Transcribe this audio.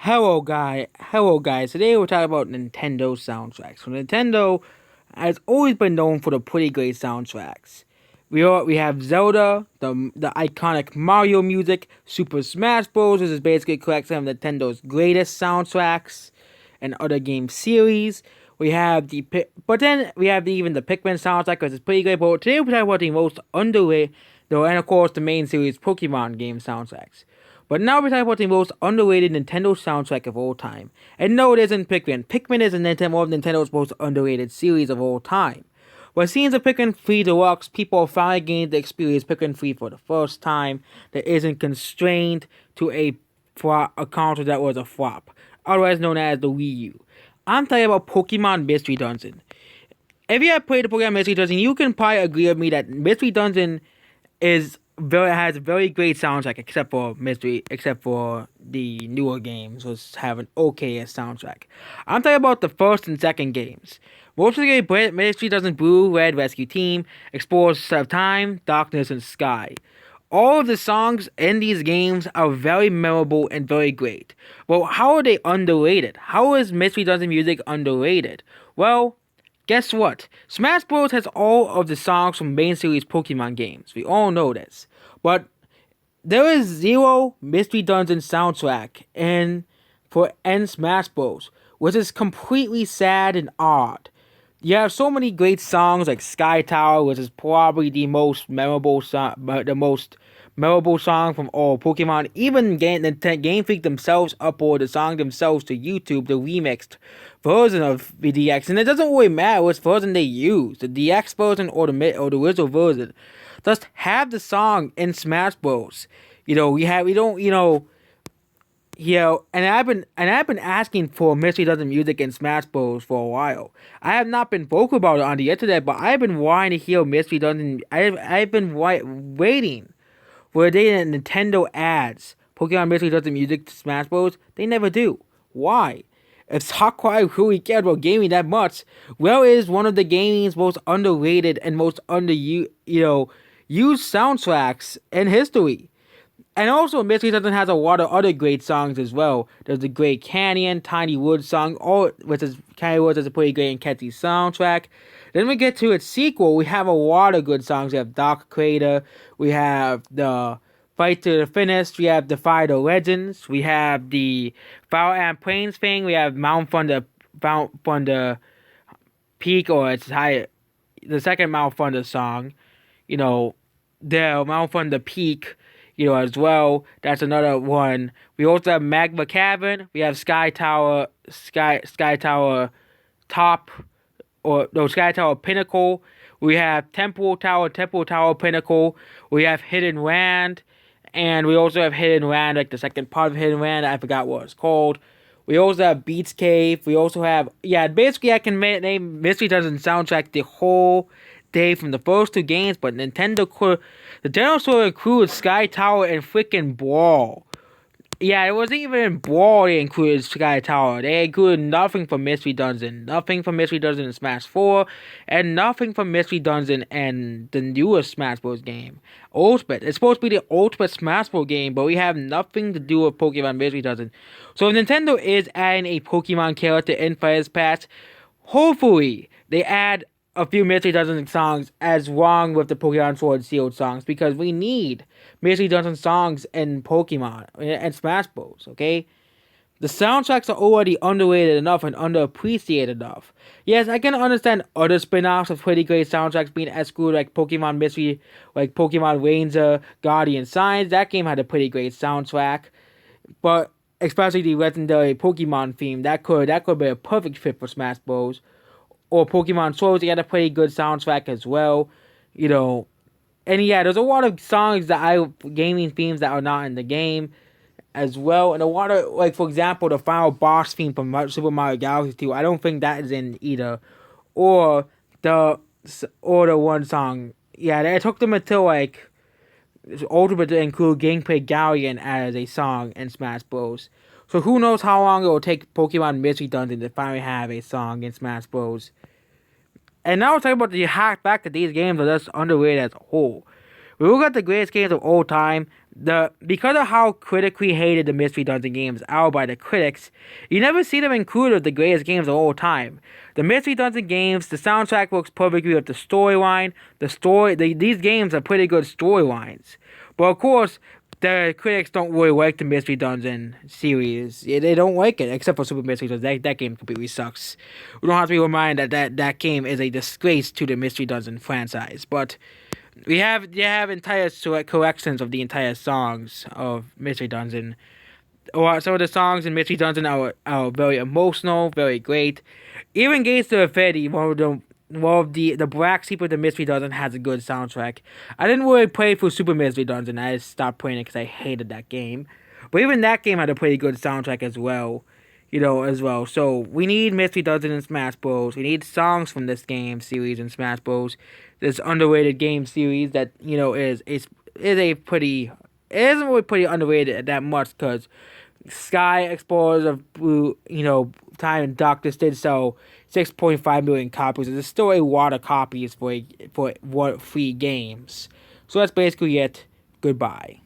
Hello guys. Today we're talking about Nintendo soundtracks. So Nintendo has always been known for the pretty great soundtracks. We have Zelda, the iconic Mario music, Super Smash Bros. Which is basically collects some of Nintendo's greatest soundtracks, and other game series. We have but then we have even the Pikmin soundtrack because it's pretty great. But today we're talking about the most underrated, though, and of course the main series Pokemon game soundtracks. But now we're talking about the most underrated Nintendo soundtrack of all time. And no, it isn't Pikmin. Pikmin is one of Nintendo's most underrated series of all time. But seeing the Pikmin 3 Deluxe, people have finally gained to experience Pikmin 3 for the first time that isn't constrained to a console that was a flop, otherwise known as the Wii U. I'm talking about Pokemon Mystery Dungeon. If you have played the Pokemon Mystery Dungeon, you can probably agree with me that Mystery Dungeon has a very great soundtrack, except for the newer games, which have an okay soundtrack. I'm talking about the first and second games. Most of the game, Mystery Dungeon Blue, Red Rescue Team, Explorers of Time, Darkness, and Sky. All of the songs in these games are very memorable and very great. Well, how are they underrated? How is Mystery Dungeon music underrated? Well, guess what? Smash Bros. Has all of the songs from main series Pokemon games. We all know this. But there is zero Mystery Dungeon soundtrack in Smash Bros., which is completely sad and odd. You have so many great songs like Sky Tower, which is probably the most memorable song from all Pokemon. Even Game Freak themselves upload the song themselves to YouTube, the remixed version of the DX, and it doesn't really matter which version they use, the DX version or the original version. Just have the song in Smash Bros. And I've been asking for Mystery Dungeon music in Smash Bros. For a while. I have not been vocal about it on the internet, but I've been wanting to hear Mystery Dungeon. I've been waiting for a day that Nintendo adds Pokemon Mystery Dungeon music to Smash Bros. They never do. Why? If Sakurai really cared about gaming that much, well, it is one of the gaming's most underrated and most used soundtracks in history. And also, Mystery Dungeon has a lot of other great songs as well. There's the Great Canyon, Tiny Woods song, which is Tiny Woods is a pretty great and catchy soundtrack. Then we get to its sequel. We have a lot of good songs. We have Dark Crater. We have the Fight to the Finish. We have Defy the Legends. We have the Fire and Plains thing. We have Mount Thunder Peak, or its higher, the second Mount Thunder song. The Mount Thunder Peak. As well. That's another one. We also have Magma Cavern. We have Sky Tower Top, Sky Tower Pinnacle. We have Temple Tower Pinnacle. We have Hidden Land, and we also have Hidden Land, like the second part of Hidden Land. I forgot what it's called. We also have Beats Cave. We also have basically I can name Mystery Dungeon soundtrack the whole day from the first two games, but the dinosaur includes Sky Tower and freaking Brawl. Yeah, it wasn't even in Brawl they included Sky Tower. They included nothing from Mystery Dungeon. Nothing from Mystery Dungeon in Smash 4. And nothing from Mystery Dungeon and the newest Smash Bros. Game. Ultimate. It's supposed to be the Ultimate Smash Bros. Game, but we have nothing to do with Pokemon Mystery Dungeon. So if Nintendo is adding a Pokemon character in Fire's patch, hopefully they add a few Mystery Dungeon songs as wrong with the Pokemon Sword and Shield songs, because we need Mystery Dungeon songs in Pokemon and Smash Bros. Okay, the soundtracks are already underrated enough and underappreciated enough. Yes, I can understand other spin-offs of pretty great soundtracks being excluded, like Pokemon Ranger, Guardian Signs. That game had a pretty great soundtrack, but especially the legendary Pokemon theme, that could be a perfect fit for Smash Bros. Or Pokemon Swords, they had a pretty good soundtrack as well. And there's a lot of songs gaming themes that are not in the game as well. And a lot of, like, for example, the final boss theme from Super Mario Galaxy 2, I don't think that is in either. Or the one song. Yeah, it took them until, like, Ultimate to include Gameplay Galleon as a song in Smash Bros. So who knows how long it will take Pokemon Mystery Dungeon to finally have a song in Smash Bros. And now we're talking about the fact that these games are just underrated as a whole. We look at the greatest games of all time. Because of how critically hated the Mystery Dungeon games are by the critics, you never see them included with the greatest games of all time. The Mystery Dungeon games, the soundtrack works perfectly with the storyline. These games are pretty good storylines, but of course, the critics don't really like the Mystery Dungeon series. They don't like it, except for Super Mystery Dungeon. That game completely sucks. We don't have to be reminded that game is a disgrace to the Mystery Dungeon franchise, but. They have entire collections of the entire songs of Mystery Dungeon. Or some of the songs in Mystery Dungeon are very emotional, very great. Even Gates to Infinity, one of the Black Sheep of the Mystery Dungeon has a good soundtrack. I didn't really play through Super Mystery Dungeon. I just stopped playing it because I hated that game. But even that game had a pretty good soundtrack as well. As well. So we need Mystery Dungeon in Smash Bros. We need songs from this game series in Smash Bros. This underrated game series that is a pretty it isn't really pretty underrated that much because Sky Explorers of Blue Time and Darkness did sell 6.5 million copies. There's still a lot of copies for free games. So that's basically it. Goodbye.